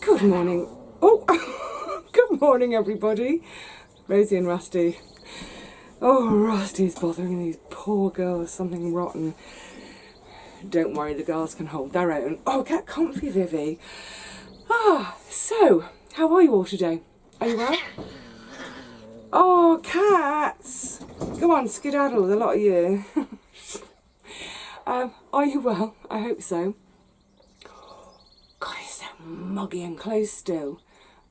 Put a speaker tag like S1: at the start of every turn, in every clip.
S1: Good morning. Oh, good morning, everybody. Rosie and Rusty. Oh, Rusty's bothering these poor girls, something rotten. Don't worry, the girls can hold their own. Oh, get comfy, Vivi. So, how are you all today? Are you well? Oh, cats. Go on, skedaddle, the lot of you. Are you well? I hope so. God, it's so muggy and close still.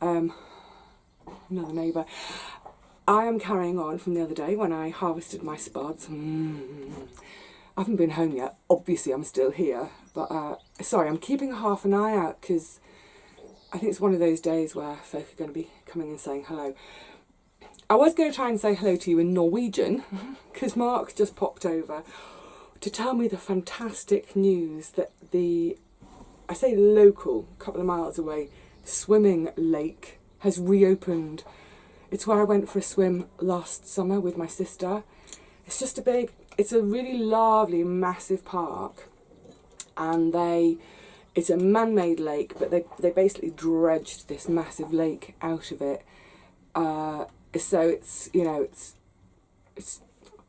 S1: Another neighbour. I am carrying on from the other day when I harvested my spuds. I haven't been home yet. Obviously, I'm still here. But, sorry, I'm keeping half an eye out because I think it's one of those days where folk are going to be coming and saying hello. I was going to try and say hello to you in Norwegian because Mark just popped over to tell me the fantastic news that I say local, a couple of miles away, swimming lake has reopened. It's where I went for a swim last summer with my sister. It's just it's a really lovely, massive park. And it's a man-made lake, but they basically dredged this massive lake out of it. So it's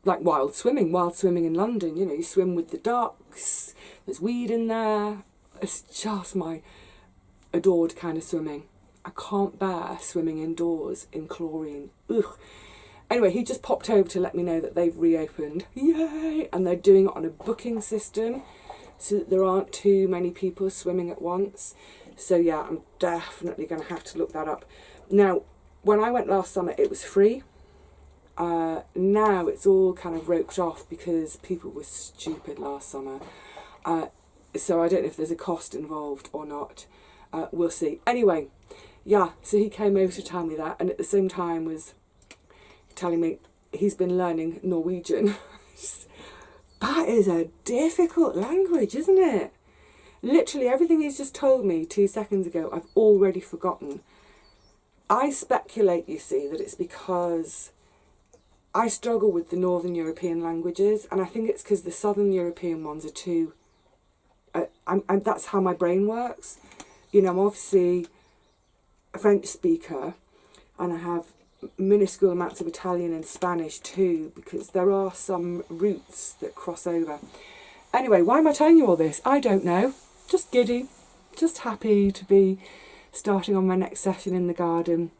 S1: like wild swimming in London. You know, you swim with the ducks, there's weed in there. It's just my adored kind of swimming. I can't bear swimming indoors in chlorine. Ugh. Anyway, he just popped over to let me know that they've reopened. Yay! And they're doing it on a booking system so that there aren't too many people swimming at once. So yeah, I'm definitely going to have to look that up. Now, when I went last summer, it was free. Now it's all kind of roped off because people were stupid last summer. So I don't know if there's a cost involved or not. We'll see. Anyway, yeah, so he came over to tell me that, and at the same time was telling me he's been learning Norwegian. That is a difficult language, isn't it? Literally everything he's just told me 2 seconds ago, I've already forgotten. I speculate, you see, that it's because I struggle with the Northern European languages, and I think it's because the Southern European ones are too... and that's how my brain works. You know, I'm obviously a French speaker, and I have minuscule amounts of Italian and Spanish too, because there are some roots that cross over. Anyway, why am I telling you all this? I don't know. Just giddy. Just happy to be starting on my next session in the garden.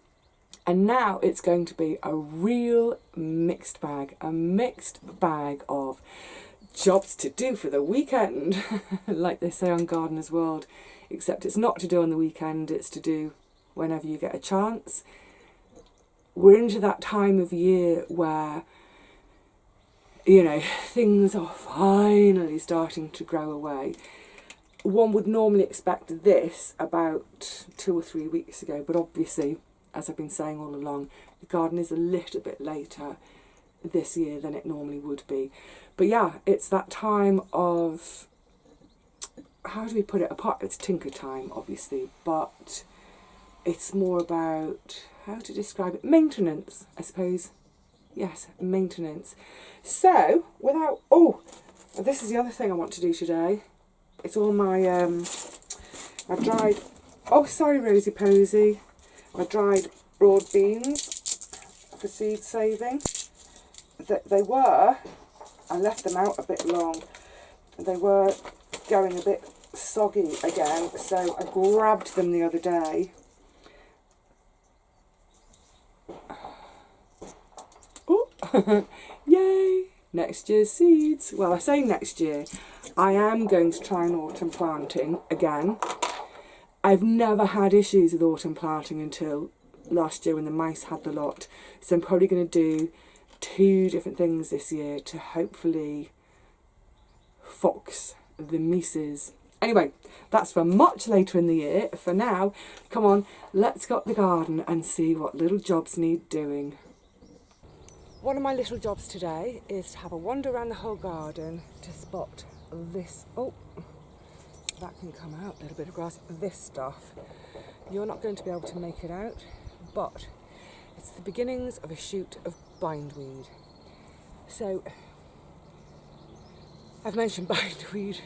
S1: And now it's going to be a real mixed bag. A mixed bag of jobs to do for the weekend, like they say on Gardener's World, except it's not to do on the weekend, it's to do whenever you get a chance. We're into that time of year where, you know, things are finally starting to grow away. One would normally expect this about 2 or 3 weeks ago, but obviously, as I've been saying all along, the garden is a little bit later this year than it normally would be. But yeah, it's that time of, how do we put it, apart, it's tinker time obviously, but it's more about, how to describe it, maintenance, I suppose. Yes, maintenance. So, this is the other thing I want to do today. It's all my dried, sorry Rosie Posy, my dried broad beans for seed saving. They were, I left them out a bit long, they were going a bit soggy again, so I grabbed them the other day. Oh, yay! Next year's seeds. Well, I say next year. I am going to try an autumn planting again. I've never had issues with autumn planting until last year when the mice had the lot. So I'm probably going to do 2 different things this year to hopefully fox the mices. Anyway, that's for much later in the year. For now, come on, let's go up the garden and see what little jobs need doing. One of my little jobs today is to have a wander around the whole garden to spot this. Oh, that can come out, a little bit of grass. This stuff. You're not going to be able to make it out, but it's the beginnings of a shoot of bindweed. So, I've mentioned bindweed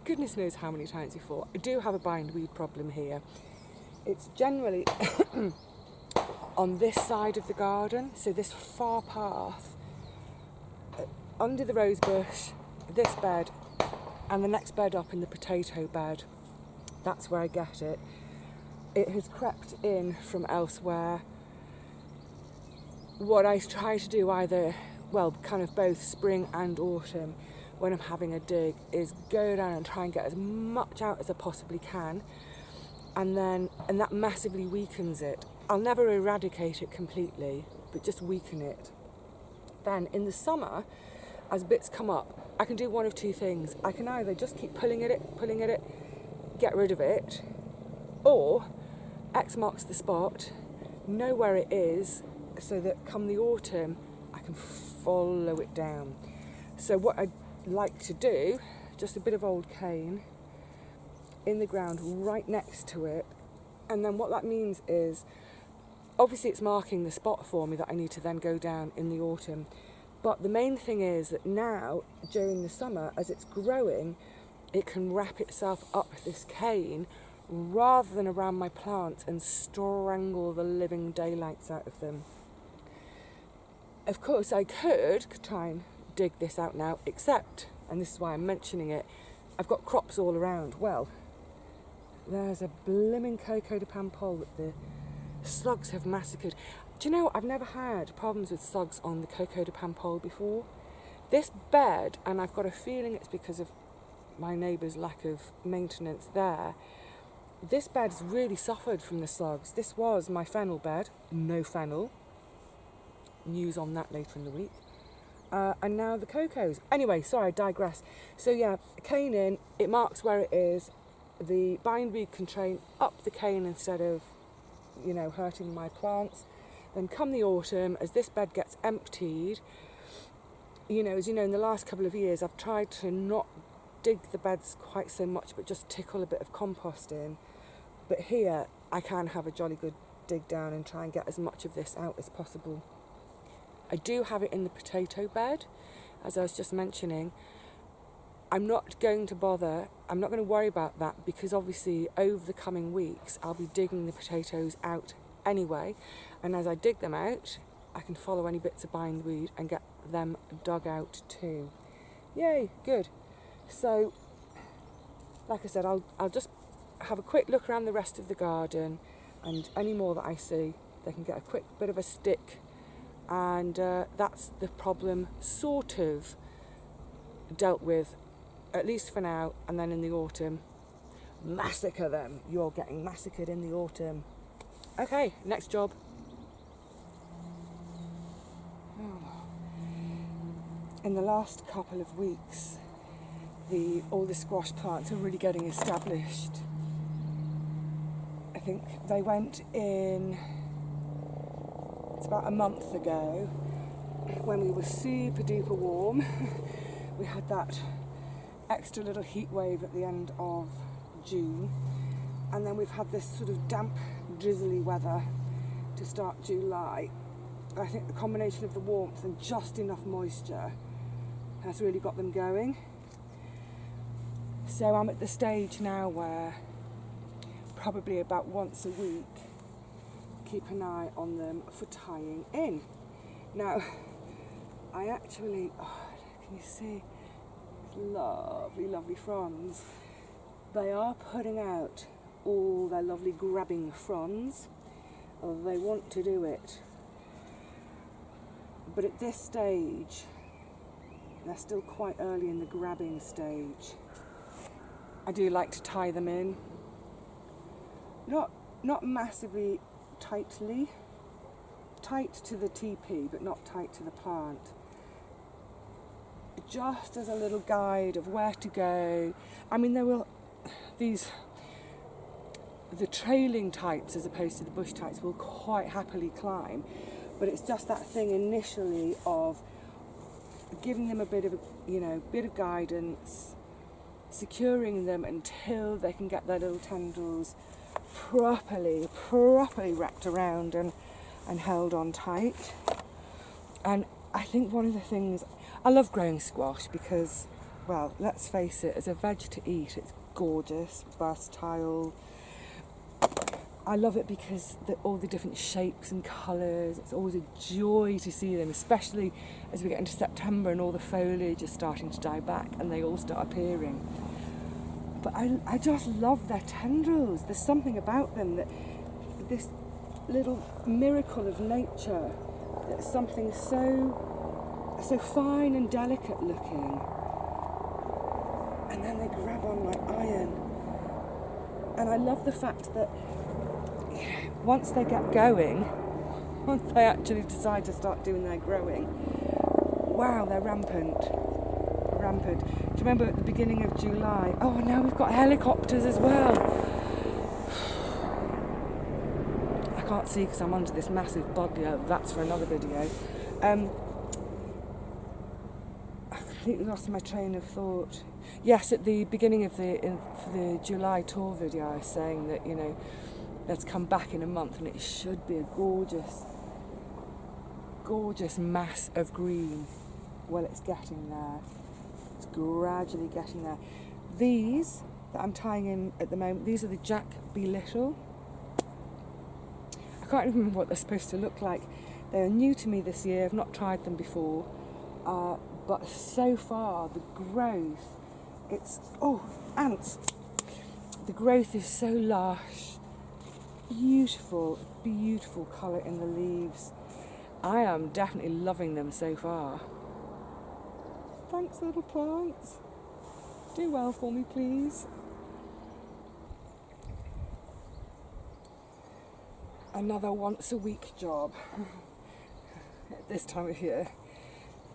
S1: goodness knows how many times before. I do have a bindweed problem here. It's generally on this side of the garden, so this far path, under the rose bush, this bed, and the next bed up in the potato bed. That's where I get it. It has crept in from elsewhere. What I try to do either, well, kind of both spring and autumn, when I'm having a dig, is go down and try and get as much out as I possibly can, and that massively weakens it. I'll never eradicate it completely, but just weaken it. Then in the summer, as bits come up, I can do one of two things. I can either just keep pulling at it, get rid of it, or X marks the spot, know where it is, so that come the autumn, I can follow it down. So what I like to do, just a bit of old cane in the ground right next to it, and then what that means is, obviously it's marking the spot for me that I need to then go down in the autumn. But the main thing is that now, during the summer, as it's growing, it can wrap itself up this cane rather than around my plants and strangle the living daylights out of them. Of course, I could try and dig this out now, except, and this is why I'm mentioning it, I've got crops all around. Well, there's a blimmin' cocoa de pampole that the slugs have massacred. Do you know, I've never had problems with slugs on the cocoa de pampole before. This bed, and I've got a feeling it's because of my neighbour's lack of maintenance there, this bed's really suffered from the slugs. This was my fennel bed, no fennel. News on that later in the week. And now the cocos. Anyway, sorry, I digress. So yeah, cane in, it marks where it is. The bindweed can train up the cane instead of, hurting my plants. Then come the autumn, as this bed gets emptied, as you know, in the last couple of years, I've tried to not dig the beds quite so much, but just tickle a bit of compost in. But here, I can have a jolly good dig down and try and get as much of this out as possible. I do have it in the potato bed, as I was just mentioning. I'm not going to worry about that, because obviously over the coming weeks I'll be digging the potatoes out anyway, and as I dig them out I can follow any bits of bindweed and get them dug out too. Yay, good. So like I said, I'll just have a quick look around the rest of the garden, and any more that I see, they can get a quick bit of a stick, and that's the problem sort of dealt with, at least for now. And then in the autumn, massacre them. You're getting massacred in the autumn. Okay, next job. In the last couple of weeks, all the squash plants are really getting established. I think they went in, it's about a month ago, when we were super duper warm. We had that extra little heat wave at the end of June, and then we've had this sort of damp, drizzly weather to start July. I think the combination of the warmth and just enough moisture has really got them going. So I'm at the stage now where probably about once a week, keep an eye on them for tying in. Now, I actually, can you see? Lovely, lovely fronds. They are putting out all their lovely grabbing fronds. They want to do it. But at this stage, they're still quite early in the grabbing stage. I do like to tie them in. Not massively tightly. Tight to the TP, but not tight to the plant. Just as a little guide of where to go. I mean, the trailing types as opposed to the bush types will quite happily climb, but it's just that thing initially of giving them a bit of guidance, securing them until they can get their little tendrils properly wrapped around and held on tight. And I think one of the things, I love growing squash because, well, let's face it, as a veg to eat, it's gorgeous, versatile, I love it because all the different shapes and colours, it's always a joy to see them, especially as we get into September and all the foliage is starting to die back and they all start appearing. But I just love their tendrils. There's something about them, that this little miracle of nature, that's something so fine and delicate looking. And then they grab on like iron. And I love the fact that once they get going, once they actually decide to start doing their growing, wow, they're rampant. Do you remember at the beginning of July? Oh, now we've got helicopters as well. I can't see because I'm under this massive bog. Yeah, that's for another video. I completely lost my train of thought. Yes, at the beginning of the July tour video, I was saying that, let's come back in a month and it should be a gorgeous mass of green. Well, it's getting there. It's gradually getting there. These that I'm tying in at the moment, these are the Jack B. Little. I can't even remember what they're supposed to look like. They are new to me this year. I've not tried them before. But so far, the growth, ants. The growth is so lush. Beautiful colour in the leaves. I am definitely loving them so far. Thanks, little plants. Do well for me, please. Another once a week job at this time of year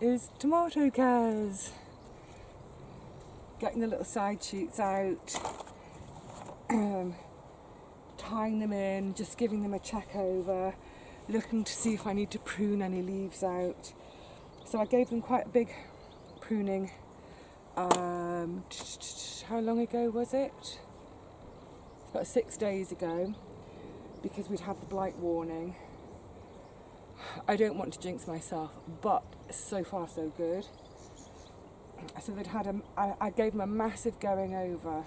S1: is tomato cares. Getting the little side shoots out, tying them in, just giving them a check over, looking to see if I need to prune any leaves out. So I gave them quite a big pruning. How long ago was it? About 6 days ago, because we'd had the blight warning. I don't want to jinx myself, but so far so good. So they'd had I gave them a massive going over.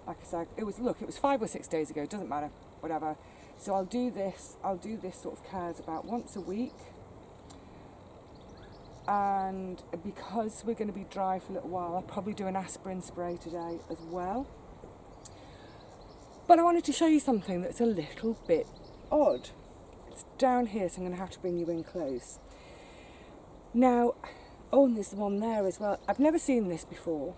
S1: Like I said, it was 5 or 6 days ago, doesn't matter, whatever. So I'll do this sort of cares about once a week. And because we're going to be dry for a little while, I'll probably do an aspirin spray today as well. But I wanted to show you something that's a little bit odd. It's down here, so I'm going to have to bring you in close. Now, and there's one there as well. I've never seen this before,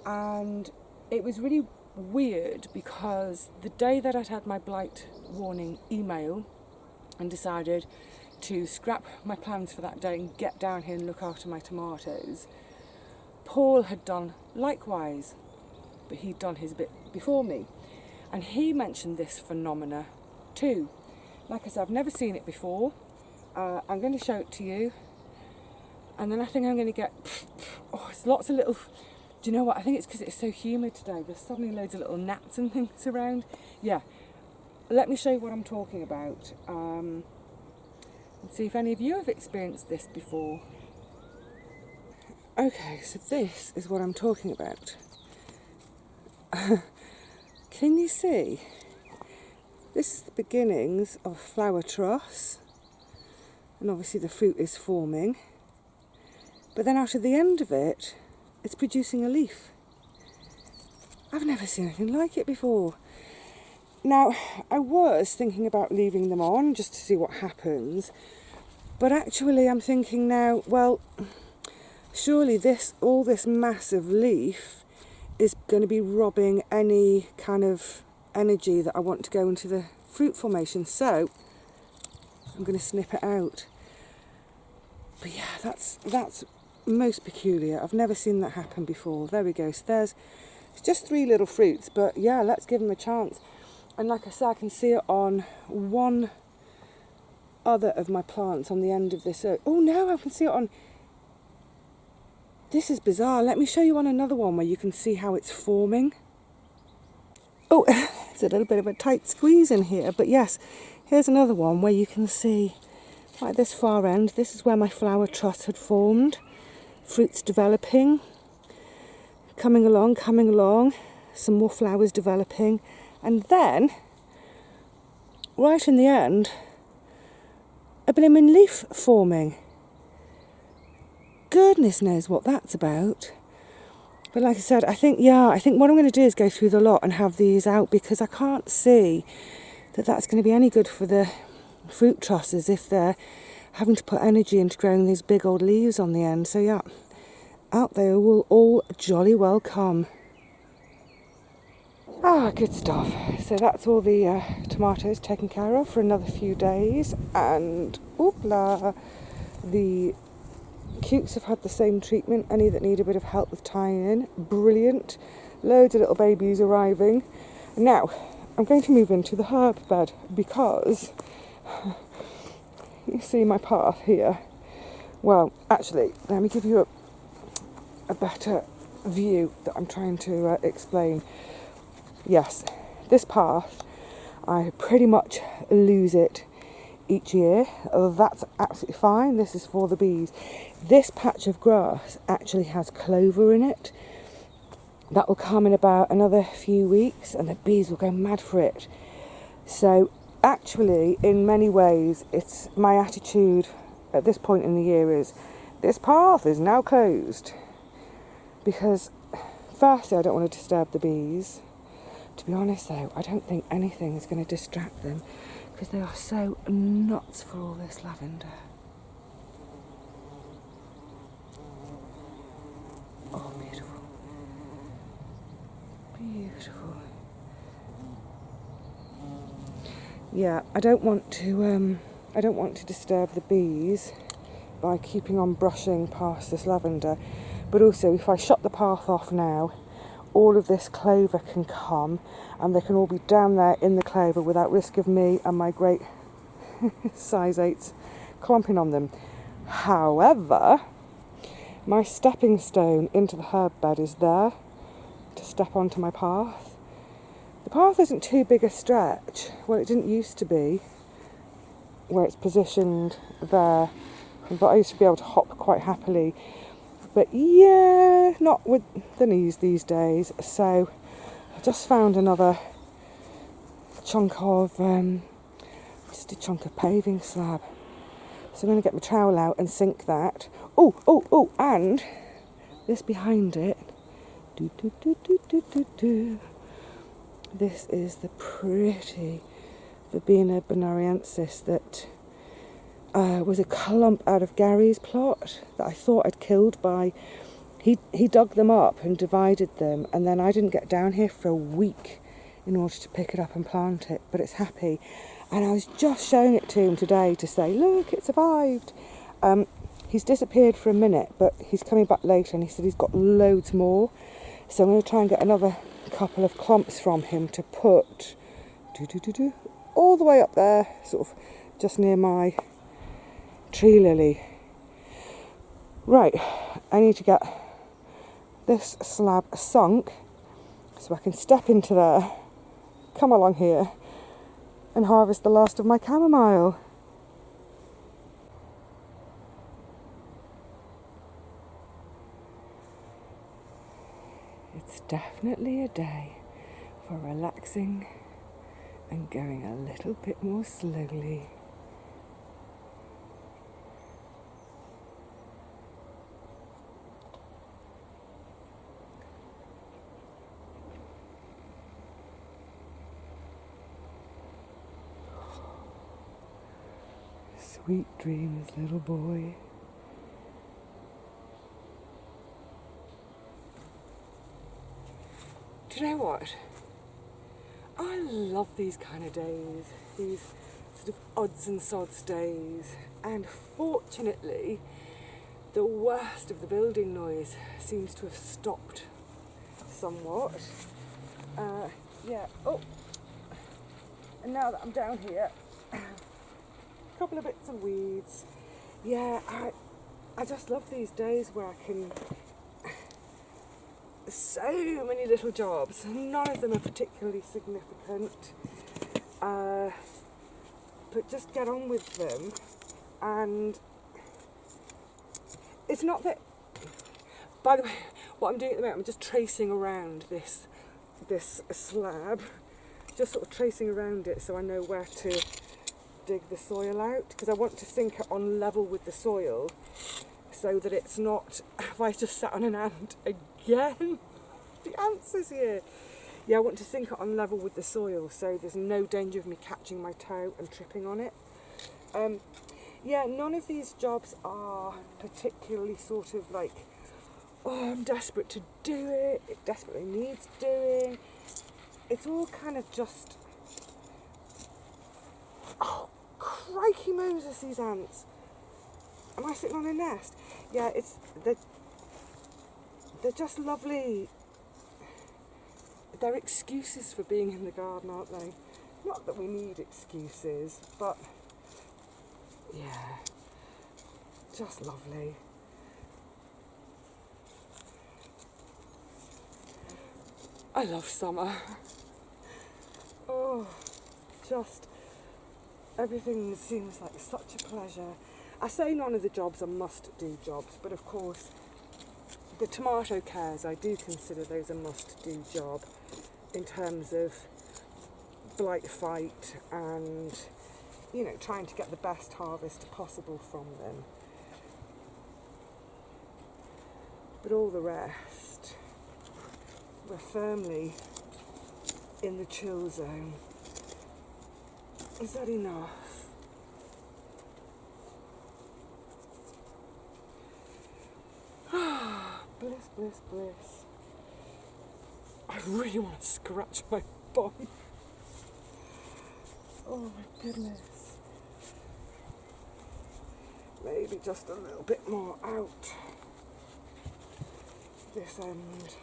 S1: and it was really weird because the day that I'd had my blight warning email and decided to scrap my plans for that day and get down here and look after my tomatoes, Paul had done likewise, but he'd done his bit before me. And he mentioned this phenomena too. Like I said, I've never seen it before. I'm going to show it to you. And then I think I'm going to get... it's lots of little... Do you know what? I think it's because it's so humid today. There's suddenly loads of little gnats and things around. Yeah. Let me show you what I'm talking about. And see if any of you have experienced this before. Okay, so this is what I'm talking about. Can you see? This is the beginnings of a flower truss, and obviously the fruit is forming, but then out of the end of it, it's producing a leaf. I've never seen anything like it before. Now, I was thinking about leaving them on just to see what happens, but actually I'm thinking now, well, surely all this massive leaf is going to be robbing any kind of energy that I want to go into the fruit formation, so I'm going to snip it out. But yeah, that's most peculiar. I've never seen that happen before. There we go. So it's just 3 little fruits, but yeah, let's give them a chance. And like I said, I can see it on one other of my plants on the end of this. Oh no, I can see it on... This is bizarre. Let me show you on another one where you can see how it's forming. Oh, it's a little bit of a tight squeeze in here, but yes, here's another one where you can see, like this far end, this is where my flower truss had formed. Fruits developing, coming along, some more flowers developing, and then right in the end, a blimmin' leaf forming. Goodness knows what that's about. But like I said, I think what I'm going to do is go through the lot and have these out, because I can't see that that's going to be any good for the fruit trusses if they're having to put energy into growing these big old leaves on the end. So yeah, out they will all jolly well come. Ah, good stuff. So that's all the tomatoes taken care of for another few days, and oopla, the cutes have had the same treatment. Any that need a bit of help with tying in, brilliant. Loads of little babies arriving. Now, I'm going to move into the herb bed, because you see my path here. Well, actually, let me give you a better view that I'm trying to explain. Yes, this path, I pretty much lose it each year. That's absolutely fine. This is for the bees. This patch of grass actually has clover in it. That will come in about another few weeks, and the bees will go mad for it. So actually, in many ways, it's my attitude at this point in the year is, this path is now closed. Because firstly, I don't want to disturb the bees. To be honest though, I don't think anything is going to distract them, because they are so nuts for all this lavender. Oh, beautiful. Beautiful. Yeah, I don't want to disturb the bees by keeping on brushing past this lavender. But also, if I shut the path off now, all of this clover can come, and they can all be down there in the clover without risk of me and my great size 8s clomping on them. However, my stepping stone into the herb bed is there to step onto my path. The path isn't too big a stretch. Well, it didn't used to be, where it's positioned there, but I used to be able to hop quite happily. But yeah, not with the knees these days. So I just found another chunk of, just a chunk of paving slab. So I'm going to get my trowel out and sink that. Oh, and this behind it. This is the pretty Verbena bonariensis that was a clump out of Gary's plot that I thought I'd killed by... He dug them up and divided them, and then I didn't get down here for a week in order to pick it up and plant it, but it's happy. And I was just showing it to him today to say, look, it survived. He's disappeared for a minute, but he's coming back later, and he said he's got loads more. So I'm going to try and get another couple of clumps from him to put all the way up there, sort of just near my tree lily. Right, I need to get this slab sunk so I can step into there, come along here and harvest the last of my chamomile. It's definitely a day for relaxing and going a little bit more slowly. Sweet dreams, little boy. Do you know what? I love these kind of days, these sort of odds and sods days, and fortunately the worst of the building noise seems to have stopped somewhat. And now that I'm down here, a couple of bits of weeds. Yeah, I just love these days where I can... So many little jobs, none of them are particularly significant, but just get on with them. And it's not that, by the way, what I'm doing at the moment, I'm just tracing around this slab just sort of tracing around it so I know where to dig the soil out, because I want to sink it on level with the soil so that it's not, have I just sat on an ant again? The ants is here. Yeah, I want to sink it on level with the soil so there's no danger of me catching my toe and tripping on it. Yeah, none of these jobs are particularly sort of like, oh, I'm desperate to do it, it desperately needs doing. It's all kind of just, oh, crikey Moses, these ants. Am I sitting on a nest? Yeah, they're just lovely. They're excuses for being in the garden, aren't they? Not that we need excuses, but yeah, just lovely. I love summer. Oh, just everything seems like such a pleasure. I say none of the jobs are must-do jobs, but of course the tomato cares, I do consider those a must-do job in terms of blight fight and, you know, trying to get the best harvest possible from them. But all the rest, we're firmly in the chill zone. Is that enough? Bliss, bliss, bliss. I really want to scratch my bum. Oh my goodness. Maybe just a little bit more out this end.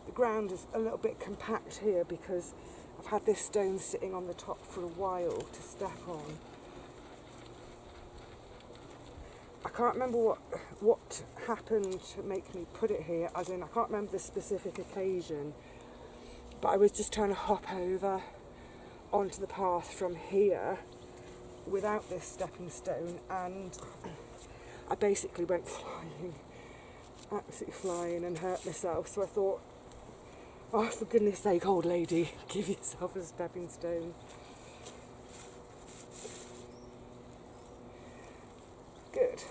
S1: The ground is a little bit compact here because I've had this stone sitting on the top for a while to step on. I can't remember what happened to make me put it here, as in I can't remember the specific occasion, but I was just trying to hop over onto the path from here without this stepping stone, and I basically went flying, absolutely flying, and hurt myself. So I thought, oh, for goodness sake, old lady, give yourself a stepping stone. Good.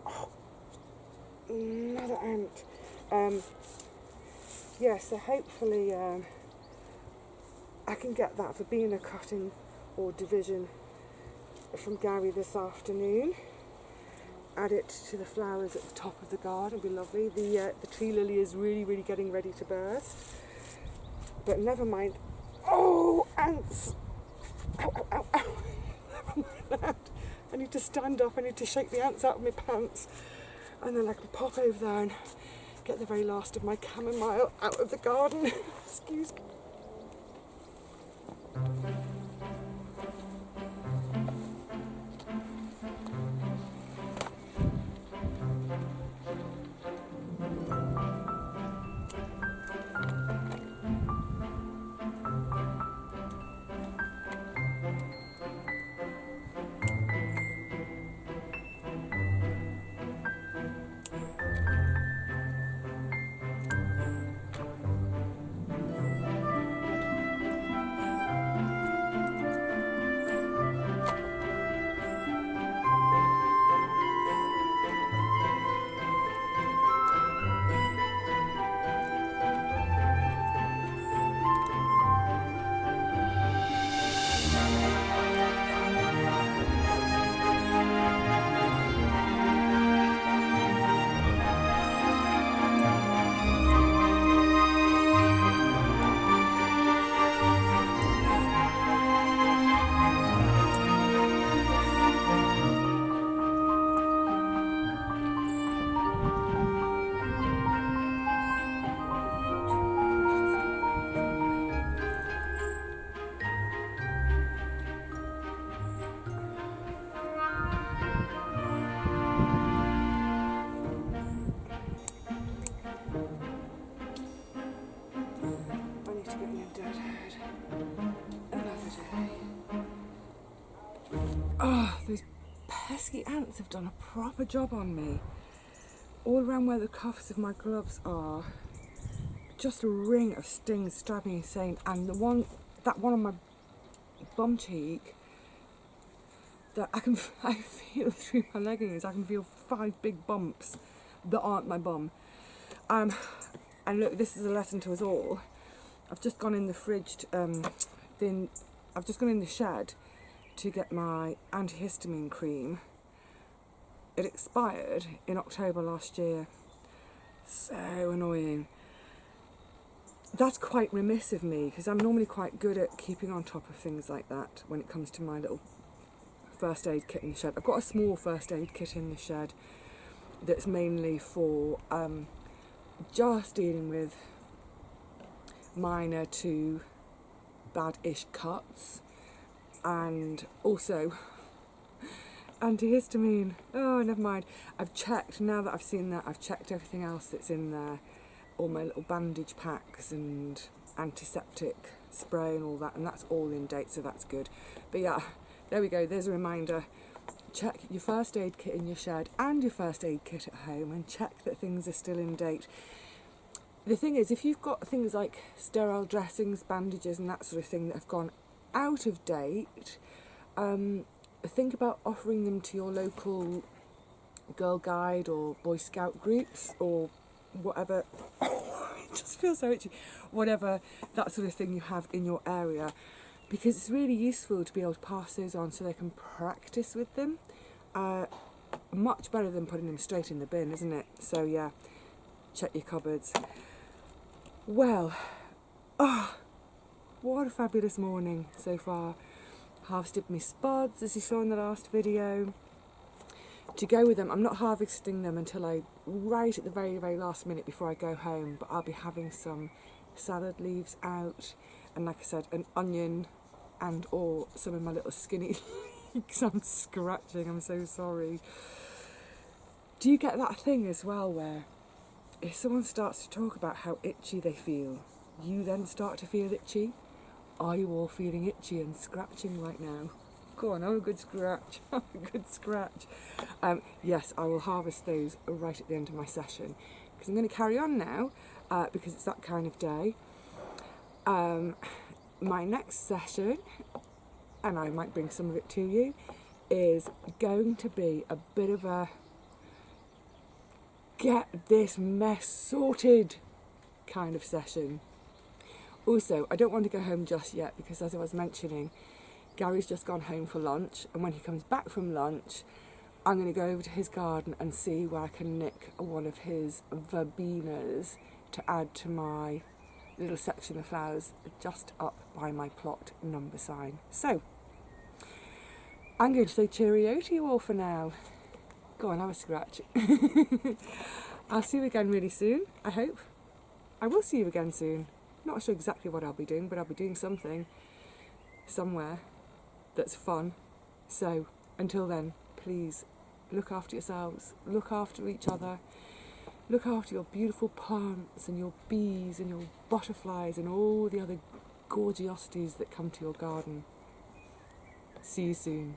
S1: Oh, another ant. Yeah, so hopefully I can get that for being a cutting or division from Gary this afternoon. Add it to the flowers at the top of the garden, it'd be lovely. The tree lily is really getting ready to burst. But never mind. Oh, ants! Ow, ow, ow, ow. Never mind that. I need to stand up, I need to shake the ants out of my pants. And then I can pop over there and get the very last of my chamomile out of the garden. Excuse me. Oh, those pesky ants have done a proper job on me. all around where the cuffs of my gloves are, just a ring of stings, driving me insane. And that one on my bum cheek, that I feel through my leggings. I can feel 5 big bumps that aren't my bum. And look, this is a lesson to us all. I've just gone in the fridge. I've just gone in the shed to get my antihistamine cream. It expired in October last year. So annoying. That's quite remiss of me, because I'm normally quite good at keeping on top of things like that when it comes to my little first aid kit in the shed. I've got a small first aid kit in the shed that's mainly for just dealing with minor to bad-ish cuts, and also antihistamine. Oh, never mind. I've checked, now that I've seen that, I've checked everything else that's in there, all my little bandage packs and antiseptic spray and all that, and that's all in date, so that's good. But yeah, there we go, there's a reminder. Check your first aid kit in your shed and your first aid kit at home, and check that things are still in date. The thing is, if you've got things like sterile dressings, bandages and that sort of thing that have gone out of date, think about offering them to your local Girl Guide or Boy Scout groups or whatever. It just feels so itchy. Whatever that sort of thing you have in your area, because it's really useful to be able to pass those on so they can practice with them. Much better than putting them straight in the bin, isn't it? So yeah, check your cupboards. Well, what a fabulous morning so far. Harvested my spuds, as you saw in the last video. To go with them, I'm not harvesting them until right at the very, very last minute before I go home, but I'll be having some salad leaves out, and like I said, an onion and or some of my little skinny leeks. I'm scratching, I'm so sorry. Do you get that thing as well where if someone starts to talk about how itchy they feel, you then start to feel itchy? Are you all feeling itchy and scratching right now? Go on, have a good scratch. Have a good scratch. Yes, I will harvest those right at the end of my session, because I'm going to carry on now because it's that kind of day. My next session, and I might bring some of it to you, is going to be a bit of a get this mess sorted kind of session. Also, I don't want to go home just yet, because as I was mentioning, Gary's just gone home for lunch, and when he comes back from lunch, I'm going to go over to his garden and see where I can nick one of his verbenas to add to my little section of flowers just up by my plot number sign. So, I'm going to say cheerio to you all for now. Go on, have a scratch. I'll see you again really soon, I hope. I will see you again soon. Not sure exactly what I'll be doing, but I'll be doing something somewhere that's fun. So until then, please look after yourselves, look after each other, look after your beautiful plants and your bees and your butterflies and all the other gorgeosities that come to your garden. See you soon.